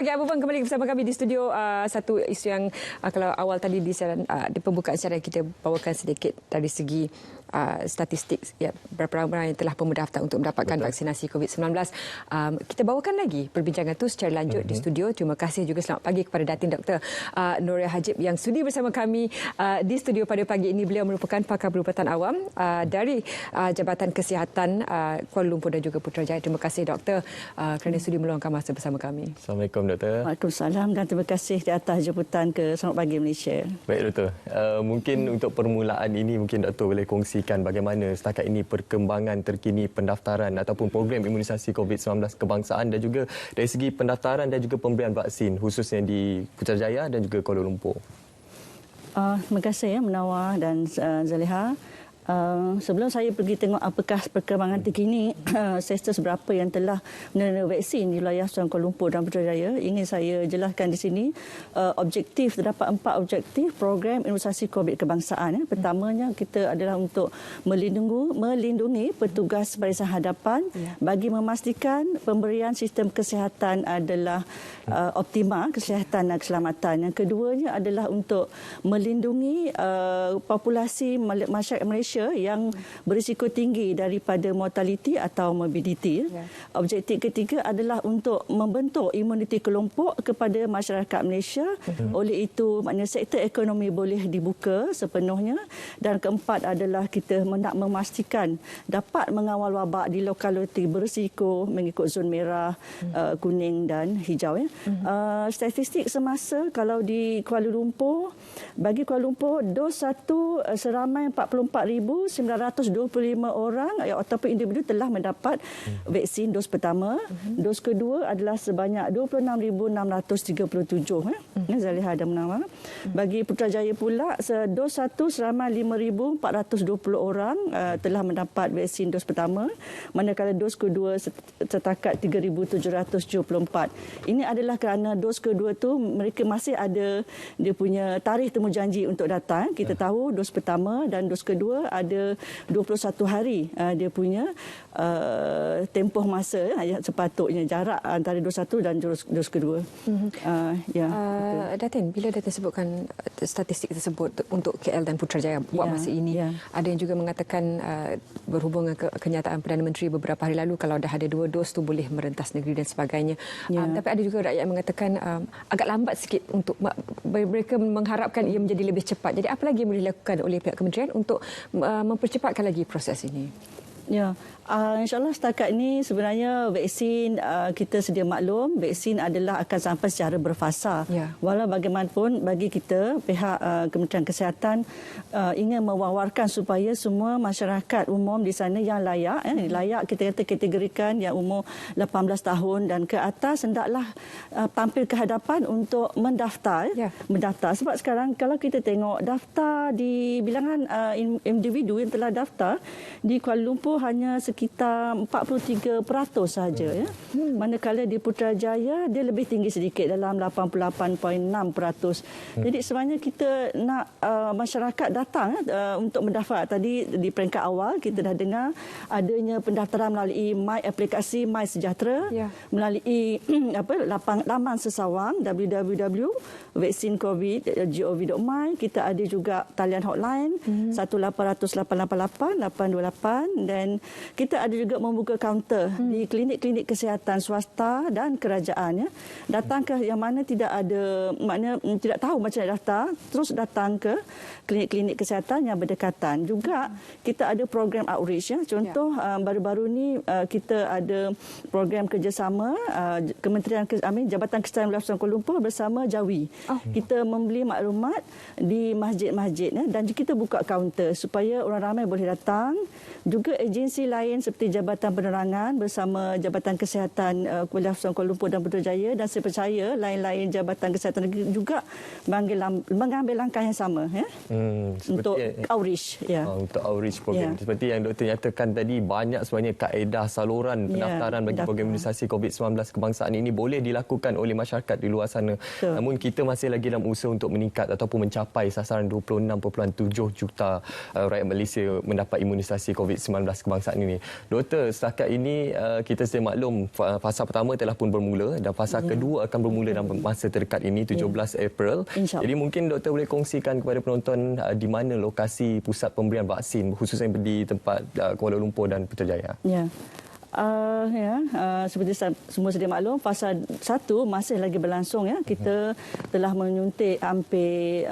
Okay, Abu Bang kembali bersama kami di studio. Satu isu yang kalau awal tadi di pembukaan secara kita bawakan sedikit dari segi statistik berapa ramai yang telah pun mendaftar untuk mendapatkan vaksinasi COVID-19. Kita bawakan lagi perbincangan itu secara lanjut di studio. Terima kasih juga selamat pagi kepada Datin Dr. Nuria Hajib yang sudi bersama kami di studio pada pagi ini. Beliau merupakan pakar perubatan awam dari Jabatan Kesihatan Kuala Lumpur dan juga Putrajaya. Terima kasih Doktor kerana sudi meluangkan masa bersama kami. Assalamualaikum Doktor. Waalaikumsalam dan terima kasih di atas jemputan ke Selamat Pagi Malaysia. Baik Doktor. Mungkin untuk permulaan ini mungkin Doktor boleh kongsikan bagaimana setakat ini perkembangan terkini pendaftaran ataupun program imunisasi COVID-19 kebangsaan dan juga dari segi pendaftaran dan juga pemberian vaksin khususnya di Putrajaya dan juga Kuala Lumpur. Terima kasih Munawar dan Zaliha. Sebelum saya pergi tengok apakah perkembangan terkini sektor seberapa yang telah menerima vaksin di wilayah Kuala Lumpur dan Putrajaya, ingin saya jelaskan di sini objektif, terdapat 4 objektif program imunisasi COVID kebangsaan. Pertamanya kita adalah untuk melindungi petugas barisan hadapan bagi memastikan pemberian sistem kesihatan adalah optimal, kesihatan dan keselamatan. Yang keduanya adalah untuk melindungi populasi masyarakat Malaysia yang berisiko tinggi daripada mortaliti atau morbiditi. Objektif ketiga adalah untuk membentuk imuniti kelompok kepada masyarakat Malaysia. Oleh itu, maknanya sektor ekonomi boleh dibuka sepenuhnya. Dan keempat adalah kita nak memastikan dapat mengawal wabak di lokaliti berisiko mengikut zon merah, kuning dan hijau. Statistik semasa kalau di Kuala Lumpur, bagi Kuala Lumpur, dos satu seramai 44,925 orang ataupun individu telah mendapat vaksin dos pertama. Dos kedua adalah sebanyak 26,637. Zaliha dan Munawar. Bagi Putrajaya pula, dos satu seramai 5,420 orang telah mendapat vaksin dos pertama, manakala dos kedua setakat 3,774. Ini adalah kerana dos kedua tu mereka masih ada dia punya tarikh temujanji untuk datang. Kita tahu dos pertama dan dos kedua ada 21 hari dia punya tempoh masa sepatutnya jarak antara dos satu dan dos kedua. Datin, bila Datin sebutkan statistik tersebut untuk KL dan Putrajaya buat masa ini, ada yang juga mengatakan berhubungan ke kenyataan Perdana Menteri beberapa hari lalu kalau dah ada 2 dos tu boleh merentas negeri dan sebagainya. Tapi ada juga rakyat mengatakan agak lambat sikit untuk mereka mengharapkan ia menjadi lebih cepat. Jadi apa lagi yang boleh dilakukan oleh pihak kementerian untuk mempercepatkan lagi proses ini? InsyaAllah setakat ini sebenarnya vaksin kita sedia maklum, vaksin adalah akan sampai secara berfasa. Walau bagaimanapun bagi kita, pihak Kementerian Kesihatan ingin mewawarkan supaya semua masyarakat umum di sana yang layak, layak kita kata kategorikan yang umur 18 tahun dan ke atas hendaklah tampil ke hadapan untuk mendaftar. Mendaftar sebab sekarang kalau kita tengok daftar di bilangan individu yang telah daftar di Kuala Lumpur hanya sekitar 43% sahaja. Manakala di Putrajaya dia lebih tinggi sedikit dalam 88.6%. Jadi sebenarnya kita nak masyarakat datang untuk mendaftar. Tadi di peringkat awal kita dah dengar adanya pendaftaran melalui aplikasi My Sejahtera, melalui laman sesawang www.vaksincovid.gov.my. Kita ada juga talian hotline 1-800-888-828 dan kita ada juga membuka kaunter di klinik-klinik kesihatan swasta dan kerajaan. Datang ke yang mana tidak ada, maknanya tidak tahu macam nak daftar, terus datang ke klinik-klinik kesihatan yang berdekatan. Juga kita ada program outreach. Contoh baru-baru ni kita ada program kerjasama Jabatan Kesihatan Wilayah Kuala Lumpur bersama Jawi. Kita membeli maklumat di masjid-masjid dan kita buka kaunter supaya orang ramai boleh datang. Juga agensi lain seperti Jabatan Penerangan bersama Jabatan Kesihatan Kuala Lumpur dan Putrajaya dan saya percaya lain-lain Jabatan Kesihatan negeri juga mengambil langkah yang sama untuk outreach. Untuk outreach program. Seperti yang Doktor nyatakan tadi, banyak sebenarnya kaedah saluran pendaftaran bagi program imunisasi COVID-19 kebangsaan ini boleh dilakukan oleh masyarakat di luar sana. Namun kita masih lagi dalam usaha untuk meningkat ataupun mencapai sasaran 26.7 juta rakyat Malaysia mendapat imunisasi COVID-19 kebangsaan ini. Doktor, setakat ini kita sedia maklum fasa pertama telah pun bermula dan fasa kedua akan bermula dalam masa terdekat ini 17 April. Jadi mungkin doktor boleh kongsikan kepada penonton di mana lokasi pusat pemberian vaksin khususnya di tempat Kuala Lumpur dan Putrajaya. Ya. Seperti semua sedia maklum, fasa 1 masih lagi berlangsung. Kita telah menyuntik hampir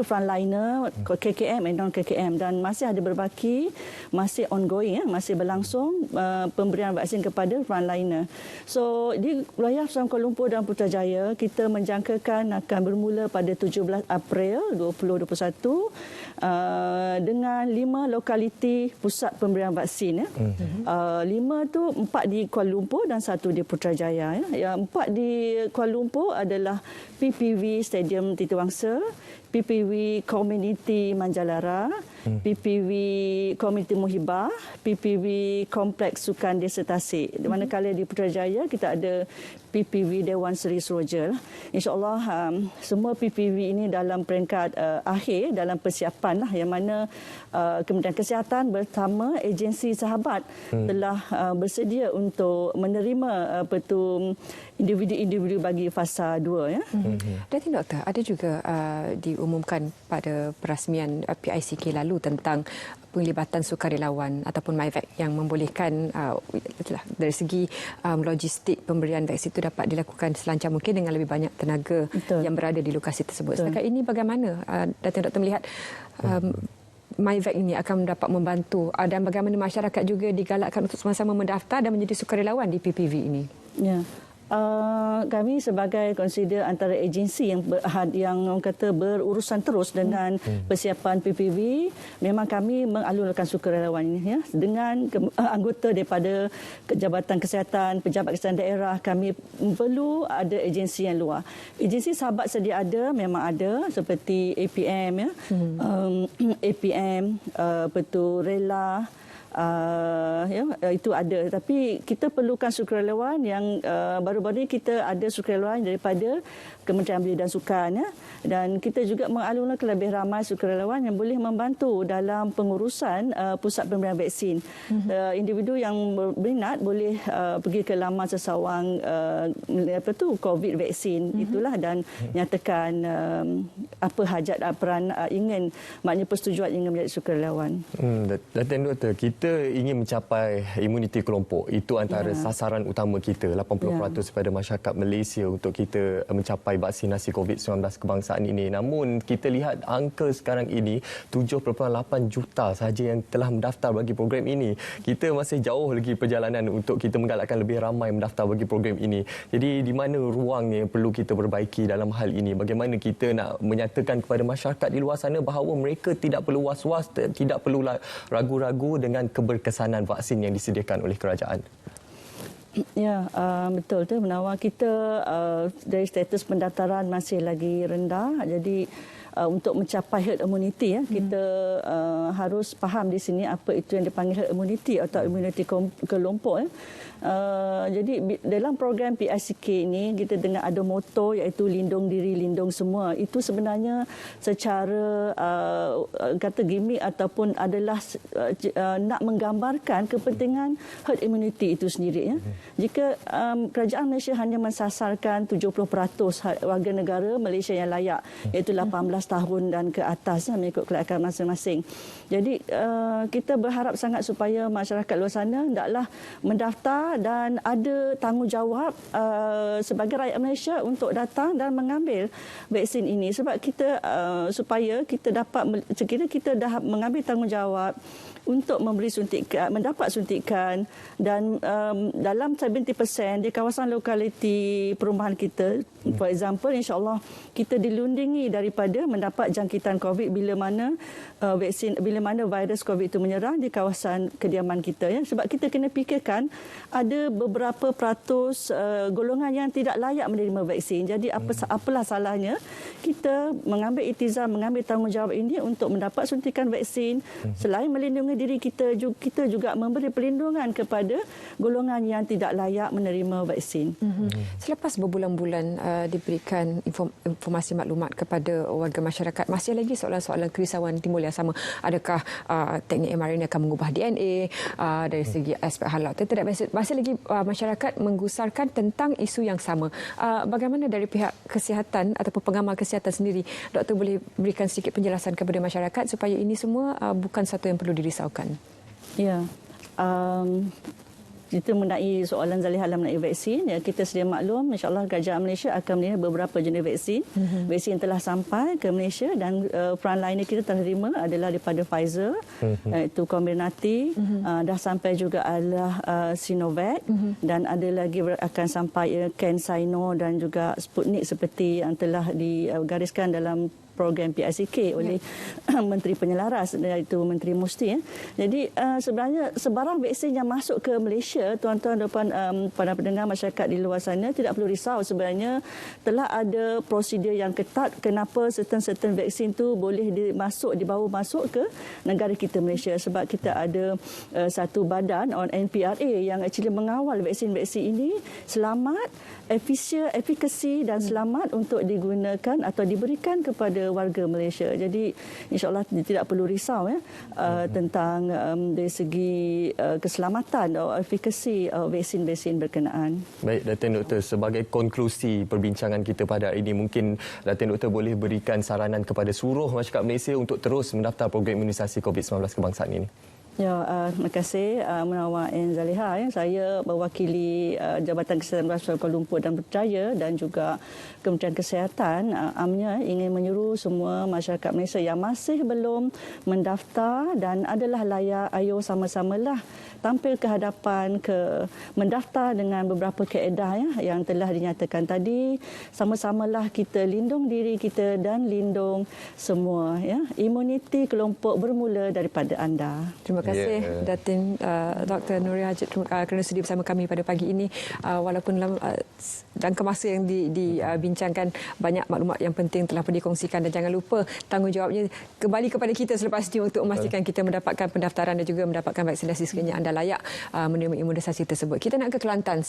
frontliner KKM dan non-KKM dan masih ada berbaki, masih ongoing, masih berlangsung pemberian vaksin kepada frontliner. So di wilayah Kuala Lumpur dan Putrajaya kita menjangkakan akan bermula pada 17 April 2021 dengan 5 lokaliti pusat pemberian vaksin. 5 tu 4 di Kuala Lumpur dan 1 di Putrajaya. Yang 4 di Kuala Lumpur adalah PPV Stadium Titiwangsa, PPV Community Manjalara, PPV Community Muhibah, PPV Kompleks Sukan Desa Tasik. Manakala di Putrajaya kita ada PPV Dewan Seri Suroja. InsyaAllah semua PPV ini dalam peringkat akhir dalam persiapan yang mana Kementerian Kesihatan bersama agensi sahabat telah bersedia untuk menerima individu-individu bagi fasa 2. Dan doktor, ada juga diumumkan pada perasmian PICK lalu tentang penglibatan sukarelawan ataupun MyVac yang membolehkan dari segi logistik pemberian vaksin itu dapat dilakukan selancar mungkin dengan lebih banyak tenaga yang berada di lokasi tersebut. Setakat ini bagaimana doktor melihat MyVac ini akan dapat membantu dan bagaimana masyarakat juga digalakkan untuk sama-sama mendaftar dan menjadi sukarelawan di PPV ini? Ya. Kami sebagai consider antara agensi yang orang kata berurusan terus dengan persiapan PPV, memang kami mengalurkan sukarelawan ini dengan anggota daripada Jabatan Kesihatan, Pejabat Kesihatan Daerah. Kami perlu ada agensi yang luar. Agensi sahabat sedia ada, memang ada seperti APM APM Rela. Itu ada, tapi kita perlukan sukarelawan yang baru-baru ini kita ada sukarelawan daripada Kementerian Belia dan Sukan dan kita juga mengalurkan lebih ramai sukarelawan yang boleh membantu dalam pengurusan pusat pemberian vaksin. Individu yang berminat boleh pergi ke laman sesawang COVID vaksin itulah dan nyatakan apa hajat peran ingin, maknanya persetujuan ingin menjadi sukarelawan. Doktor, kita ingin mencapai imuniti kelompok. Itu antara sasaran utama kita, 80% kepada masyarakat Malaysia untuk kita mencapai vaksinasi COVID-19 kebangsaan ini. Namun kita lihat angka sekarang ini 7.8 juta sahaja yang telah mendaftar bagi program ini. Kita masih jauh lagi perjalanan untuk kita menggalakkan lebih ramai mendaftar bagi program ini. Jadi di mana ruangnya yang perlu kita perbaiki dalam hal ini? Bagaimana kita nak menyatakan kepada masyarakat di luar sana bahawa mereka tidak perlu was-was, tidak perlu ragu-ragu dengan keberkesanan vaksin yang disediakan oleh kerajaan? Ya, betul tu Menawar. Kita dari status pendaftaran masih lagi rendah. Jadi untuk mencapai herd immunity kita harus faham di sini apa itu yang dipanggil herd immunity atau immunity kelompok. Jadi dalam program PICK ini kita dengar ada moto iaitu lindung diri, lindung semua. Itu sebenarnya secara kata gimmick ataupun adalah nak menggambarkan kepentingan herd immunity itu sendiri. Jika kerajaan Malaysia hanya mensasarkan 70% warga negara Malaysia yang layak, iaitu 18 tahun dan ke atas mengikut kelayakan masing-masing. Jadi kita berharap sangat supaya masyarakat luar sana hendaklah mendaftar dan ada tanggungjawab sebagai rakyat Malaysia untuk datang dan mengambil vaksin ini sebab kita supaya kita dapat sekiranya kita dah mengambil tanggungjawab untuk mendapat suntikan dan dalam 70% di kawasan lokaliti perumahan kita, for example, insya-Allah kita dilindungi daripada mendapat jangkitan COVID bila mana virus COVID itu menyerang di kawasan kediaman kita sebab kita kena fikirkan ada beberapa peratus golongan yang tidak layak menerima vaksin. Jadi apalah salahnya kita mengambil iktizam, mengambil tanggungjawab ini untuk mendapat suntikan vaksin. Selain melindungi diri kita juga memberi perlindungan kepada golongan yang tidak layak menerima vaksin. Selepas berbulan-bulan diberikan informasi maklumat kepada warga masyarakat, masih lagi soalan-soalan kerisauan timbul yang sama. Adakah teknik mRNA akan mengubah DNA dari segi aspek halal atau tidak? Masih lagi masyarakat menggusarkan tentang isu yang sama. Bagaimana dari pihak kesihatan ataupun pengamal kesihatan sendiri, doktor boleh berikan sedikit penjelasan kepada masyarakat supaya ini semua bukan satu yang perlu dirisaukan? Ya. Kita mengenai soalan Zaliha mengenai vaksin, ya, kita sedia maklum insya-Allah kerajaan Malaysia akan menerima beberapa jenis vaksin. Vaksin telah sampai ke Malaysia dan frontliner kita telah terima adalah daripada Pfizer, iaitu Comirnaty, dah sampai juga adalah Sinovac, dan ada lagi akan sampai CanSino dan juga Sputnik seperti yang telah digariskan dalam program PICK oleh Menteri Penyelaras, iaitu Menteri Musti. Jadi sebenarnya sebarang vaksin yang masuk ke Malaysia, tuan-tuan dan puan para pendengar masyarakat di luar sana tidak perlu risau. Sebenarnya telah ada prosedur yang ketat kenapa certain vaksin tu boleh dibawa masuk ke negara kita Malaysia, sebab kita ada satu badan on NPRA yang actually mengawal vaksin-vaksin ini selamat, efikasi dan selamat untuk digunakan atau diberikan kepada warga Malaysia. Jadi insya-Allah tidak perlu risau tentang dari segi keselamatan atau efikasi vaksin-vaksin berkenaan. Baik, Datin Doktor, sebagai konklusi perbincangan kita pada hari ini, mungkin Datin Doktor boleh berikan saranan kepada seluruh masyarakat Malaysia untuk terus mendaftar program imunisasi COVID-19 kebangsaan ini. Ya, terima kasih Menawar N. Zaliha. Saya mewakili Jabatan Kesihatan Nasional Kuala Lumpur dan Putrajaya dan juga Kementerian Kesihatan amnya ingin menyuruh semua masyarakat Malaysia yang masih belum mendaftar dan adalah layak, ayo sama-samalah tampil ke hadapan mendaftar dengan beberapa kaedah yang telah dinyatakan tadi. Sama-samalah kita lindung diri kita dan lindung semua. Imuniti kelompok bermula daripada anda. Terima kasih Datin Dr. Nuri Hajid kerana sudi bersama kami pada pagi ini. Walaupun dalam jangka masa yang dibincangkan, banyak maklumat yang penting telah dikongsikan, dan jangan lupa tanggungjawabnya kembali kepada kita selepas ini untuk memastikan kita mendapatkan pendaftaran dan juga mendapatkan vaksinasi sekiranya anda layak menerima imunisasi tersebut. Kita nak ke Kelantan.